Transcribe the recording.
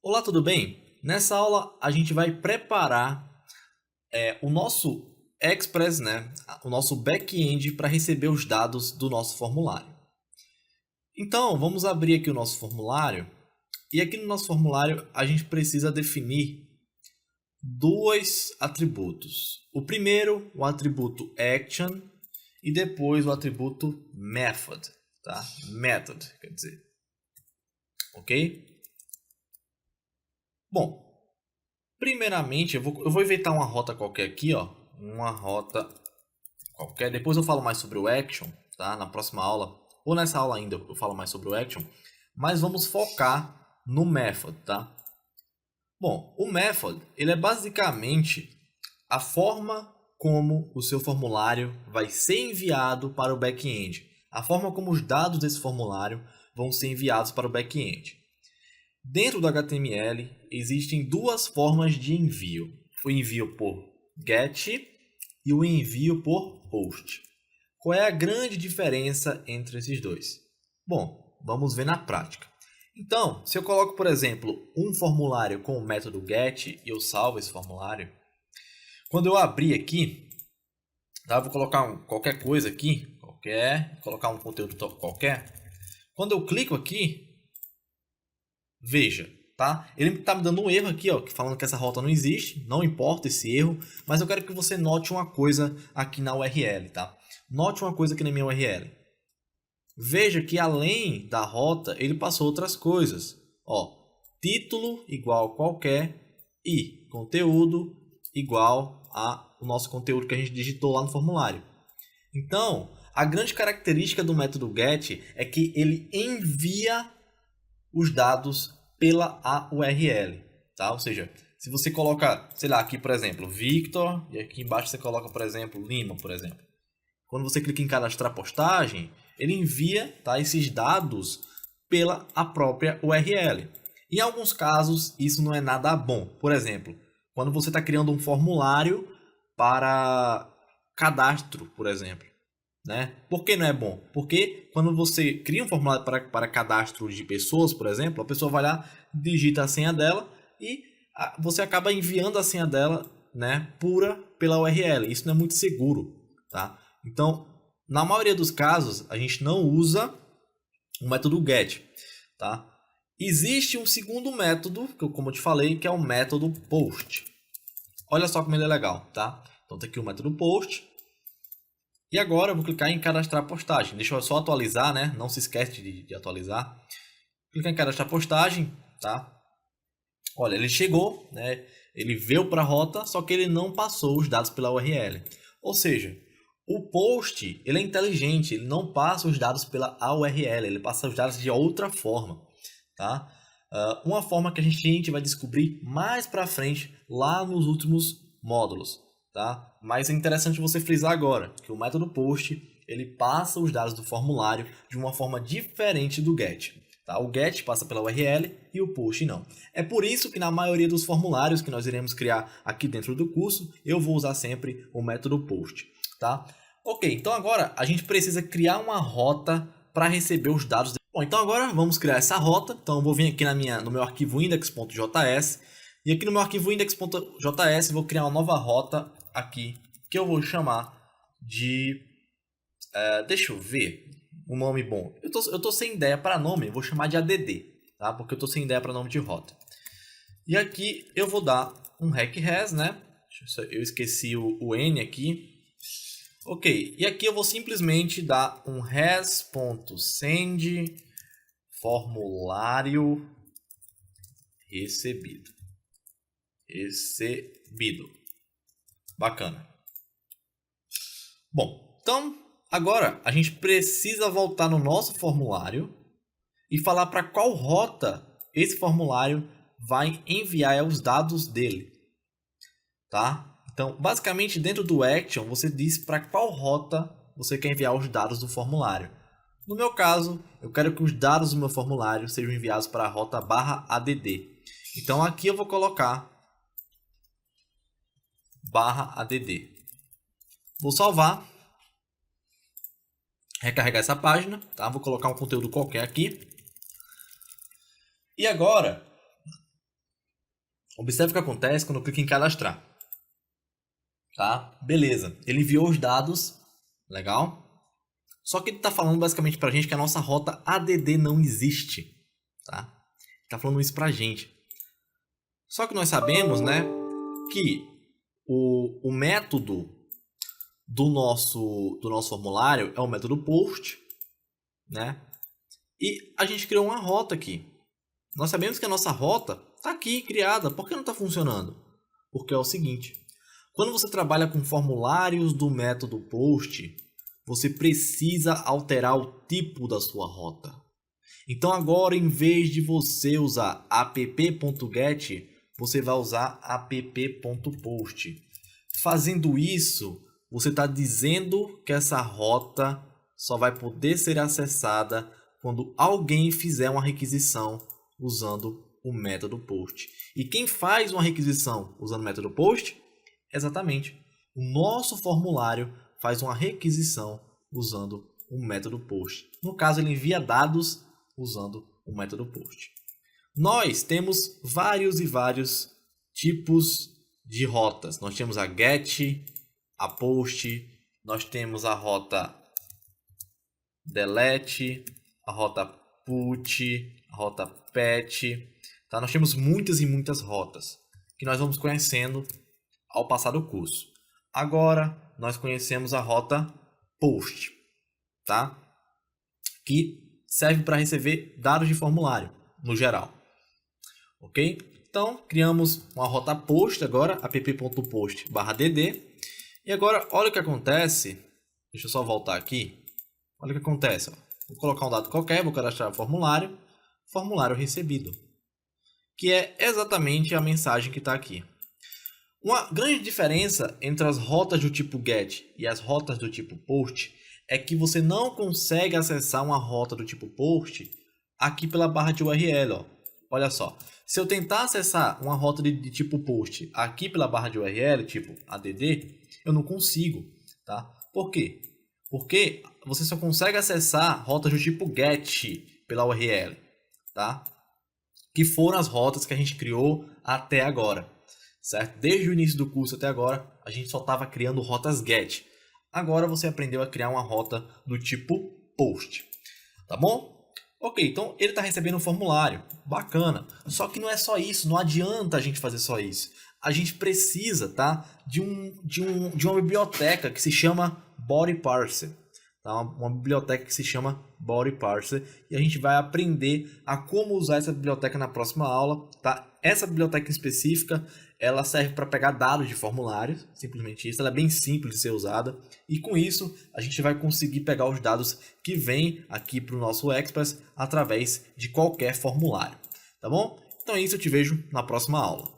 Olá, tudo bem? Nessa aula a gente vai preparar o nosso Express, né? O nosso back-end para receber os dados do nosso formulário. Então, vamos abrir aqui o nosso formulário e aqui no nosso formulário a gente precisa definir dois atributos. O primeiro, o atributo action e depois o atributo method, tá? Method, quer dizer, ok? Bom, primeiramente, eu vou inventar uma rota qualquer aqui, ó. Uma rota qualquer. Depois eu falo mais sobre o action, tá? Na próxima aula. Ou nessa aula ainda eu falo mais sobre o action. Mas vamos focar no method, tá? Bom, o method, ele é basicamente a forma como o seu formulário vai ser enviado para o back-end. A forma como os dados desse formulário vão ser enviados para o back-end. Dentro do HTML, existem duas formas de envio. O envio por GET e o envio por POST. Qual é a grande diferença entre esses dois? Bom, vamos ver na prática. Então, se eu coloco, por exemplo, um formulário com o método GET e eu salvo esse formulário, quando eu abrir aqui, tá, vou colocar qualquer coisa aqui, colocar um conteúdo qualquer. Quando eu clico aqui, veja, tá? Ele está me dando um erro aqui, ó, falando que essa rota não existe, não importa esse erro, mas eu quero que você note uma coisa aqui na URL, tá? Note uma coisa aqui na minha URL. Veja que além da rota, ele passou outras coisas. Ó, título igual qualquer e conteúdo igual ao nosso conteúdo que a gente digitou lá no formulário. Então, a grande característica do método GET é que ele envia os dados pela URL, tá? Ou seja, se você coloca, sei lá, aqui por exemplo, Victor, e aqui embaixo você coloca, por exemplo, Lima, por exemplo. Quando você clica em cadastrar postagem, ele envia, tá, esses dados pela a própria URL. Em alguns casos, isso não é nada bom. Por exemplo, quando você está criando um formulário para cadastro, por exemplo. Né? Por que não é bom? Porque quando você cria um formulário para cadastro de pessoas, por exemplo, a pessoa vai lá, digita a senha dela e você acaba enviando a senha dela, né, pura pela URL. Isso não é muito seguro, tá? Então, na maioria dos casos, a gente não usa o método GET, tá? Existe um segundo método, como eu te falei, que é o método POST. Olha só como ele é legal, tá? Então, tem aqui o método POST. E agora eu vou clicar em cadastrar postagem. Deixa eu só atualizar, né? Não se esquece de atualizar. Clicar em cadastrar postagem, tá? Olha, ele chegou, né? Ele veio para a rota, só que ele não passou os dados pela URL. Ou seja, o post, ele é inteligente, ele não passa os dados pela URL, ele passa os dados de outra forma, tá? Uma forma que a gente vai descobrir mais para frente, lá nos últimos módulos. Tá? Mas é interessante você frisar agora que o método POST ele passa os dados do formulário de uma forma diferente do GET. Tá? O GET passa pela URL e o POST não. É por isso que na maioria dos formulários que nós iremos criar aqui dentro do curso, eu vou usar sempre o método POST. Tá? Ok, então agora a gente precisa criar uma rota para receber os dados. Bom, então agora vamos criar essa rota. Então eu vou vir aqui no meu arquivo index.js e aqui no meu arquivo index.js vou criar uma nova rota aqui que eu vou chamar de... deixa eu ver um nome bom. Eu tô sem ideia para nome, eu vou chamar de add, tá? Porque eu tô sem ideia para nome de rota. E aqui eu vou dar um req_res, né? Eu esqueci o n aqui. Ok, e aqui eu vou simplesmente dar um res.send formulário recebido. Bacana. Bom, então agora a gente precisa voltar no nosso formulário e falar para qual rota esse formulário vai enviar os dados dele, tá? Então, basicamente dentro do action você diz para qual rota você quer enviar os dados do formulário. No meu caso, eu quero que os dados do meu formulário sejam enviados para a rota /add. Então aqui eu vou colocar /add. Vou salvar, recarregar essa página, tá? Vou colocar um conteúdo qualquer aqui. E agora, Observe o que acontece quando eu clico em cadastrar. Tá? Beleza. Ele enviou os dados. Legal. Só que ele está falando basicamente para a gente que a nossa rota ADD não existe. Tá? Está falando isso para a gente. Só que nós sabemos, né, que o método do nosso formulário é o método post, né? E a gente criou uma rota aqui. Nós sabemos que a nossa rota está aqui criada. Por que não está funcionando? Porque é o seguinte. Quando você trabalha com formulários do método post, você precisa alterar o tipo da sua rota. Então agora, em vez de você usar app.get, você vai usar app.post. Fazendo isso, você está dizendo que essa rota só vai poder ser acessada quando alguém fizer uma requisição usando o método post. E quem faz uma requisição usando o método post? Exatamente. O nosso formulário faz uma requisição usando o método post. No caso, ele envia dados usando o método post. Nós temos vários e vários tipos de rotas. Nós temos a get, a post, nós temos a rota delete, a rota put, a rota patch. Tá? Nós temos muitas e muitas rotas que nós vamos conhecendo ao passar do curso. Agora nós conhecemos a rota post, tá? Que serve para receber dados de formulário no geral. Ok? Então criamos uma rota post agora, app.post/dd. E agora olha o que acontece. Deixa eu só voltar aqui. Olha o que acontece. Ó. Vou colocar um dado qualquer, vou cadastrar o formulário recebido, que é exatamente a mensagem que está aqui. Uma grande diferença entre as rotas do tipo GET e as rotas do tipo POST é que você não consegue acessar uma rota do tipo POST aqui pela barra de URL. Ó. Olha só, se eu tentar acessar uma rota de tipo POST aqui pela barra de URL, tipo ADD, eu não consigo. Tá? Por quê? Porque você só consegue acessar rotas do tipo GET pela URL. Tá? Que foram as rotas que a gente criou até agora. Certo? Desde o início do curso até agora, a gente só estava criando rotas GET. Agora você aprendeu a criar uma rota do tipo POST. Tá bom? Ok, então ele está recebendo um formulário. Bacana. Só que não é só isso. Não adianta a gente fazer só isso. A gente precisa, tá, de uma biblioteca que se chama Body Parser. Tá? Uma biblioteca que se chama Body Parser. E a gente vai aprender a como usar essa biblioteca na próxima aula. Tá? Essa biblioteca específica, ela serve para pegar dados de formulários, simplesmente isso. Ela é bem simples de ser usada. E com isso, a gente vai conseguir pegar os dados que vêm aqui para o nosso Express através de qualquer formulário. Tá bom? Então é isso, eu te vejo na próxima aula.